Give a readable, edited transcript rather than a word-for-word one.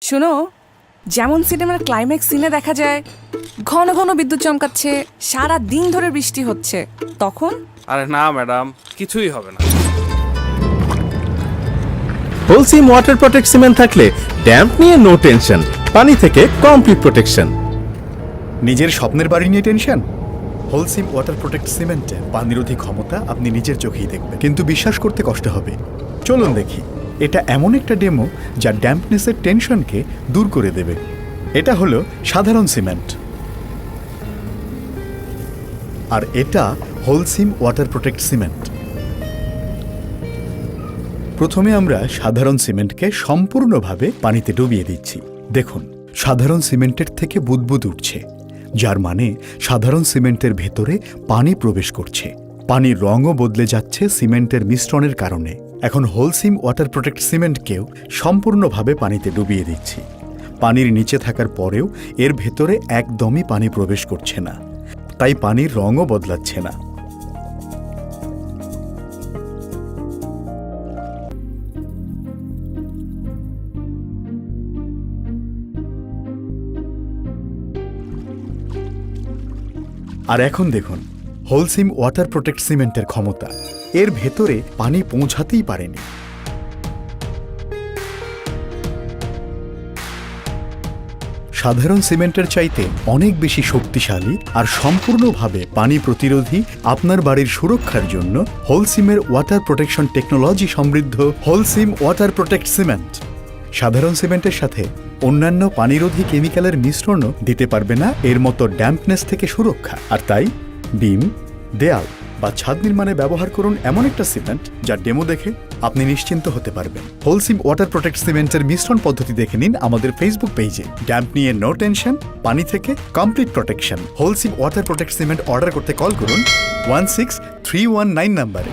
শুনো, যেমন সিনেমার ক্লাইম্যাক্স সিনে দেখা যায় ঘন ঘন বিদ্যুৎ চমকাচ্ছে, সারা দিন ধরে বৃষ্টি হচ্ছে, তখন আরে না ম্যাডাম, কিছুই হবে না। হোলসিম ওয়াটার প্রোটেক্ট সিমেন্ট থাকলে ড্যাম্প নিয়ে নো টেনশন, পানি থেকে কমপ্লিট প্রোটেকশন। নিজের স্বপ্নের বাড়ি নিয়ে টেনশন? হোলসিম ওয়াটার প্রোটেক্ট সিমেন্টের পানিরোধী ক্ষমতা আপনি নিজের চোখেই দেখবেন, কিন্তু বিশ্বাস করতে কষ্ট হবে। চলুন দেখি। এটা এমন একটা ডেমো যা ড্যাম্পনেসের টেনশনকে দূর করে দেবে। এটা হলো সাধারণ সিমেন্ট, আর এটা হোলসিম ওয়াটার প্রোটেক্ট সিমেন্ট। প্রথমে আমরা সাধারণ সিমেন্টকে সম্পূর্ণভাবে পানিতে ডুবিয়ে দিচ্ছি। দেখুন, সাধারণ সিমেন্টের থেকে বুদবুদ উঠছে, যার মানে সাধারণ সিমেন্টের ভেতরে পানি প্রবেশ করছে। পানির রঙও বদলে যাচ্ছে সিমেন্টের মিশ্রণের কারণে। এখন হোলসিম ওয়াটার প্রোটেক্ট সিমেন্টকেও সম্পূর্ণভাবে পানিতে ডুবিয়ে দিচ্ছি। পানির নিচে থাকার পরেও এর ভেতরে একদমই পানি প্রবেশ করছে না, তাই পানির রঙও বদলাচ্ছে না। আর এখন দেখুন হোলসিম ওয়াটার প্রোটেক্ট সিমেন্টের ক্ষমতা। এর ভেতরে পানি পৌঁছাতেই পারেনি। সাধারণ সিমেন্টের চাইতে অনেক বেশি শক্তিশালী আর সম্পূর্ণভাবে পানি প্রতিরোধী আপনার বাড়ির সুরক্ষার জন্য হোলসিমের ওয়াটার প্রোটেকশন টেকনোলজি সমৃদ্ধ হোলসিম ওয়াটার প্রোটেক্ট সিমেন্ট সাধারণ সিমেন্টের সাথে অন্যান্য পানিরোধী কেমিক্যালের মিশ্রণও দিতে পারবে না এর মতো ড্যাম্পনেস থেকে সুরক্ষা। আর তাই বিম, দেয়াল বা ছাদ নির্মাণে ব্যবহার করুন এমন একটা সিমেন্ট যার ডেমো দেখে আপনি নিশ্চিন্ত হতে পারবেন। হোলসিম ওয়াটার প্রোটেক্ট সিমেন্টের মিশ্রণ পদ্ধতি দেখে নিন আমাদের ফেসবুক পেজে। ড্যাম্প নিয়ে নো টেনশন, পানি থেকে complete protection. Holcim water protect cement order করতে কল করুন 16319 নম্বরে।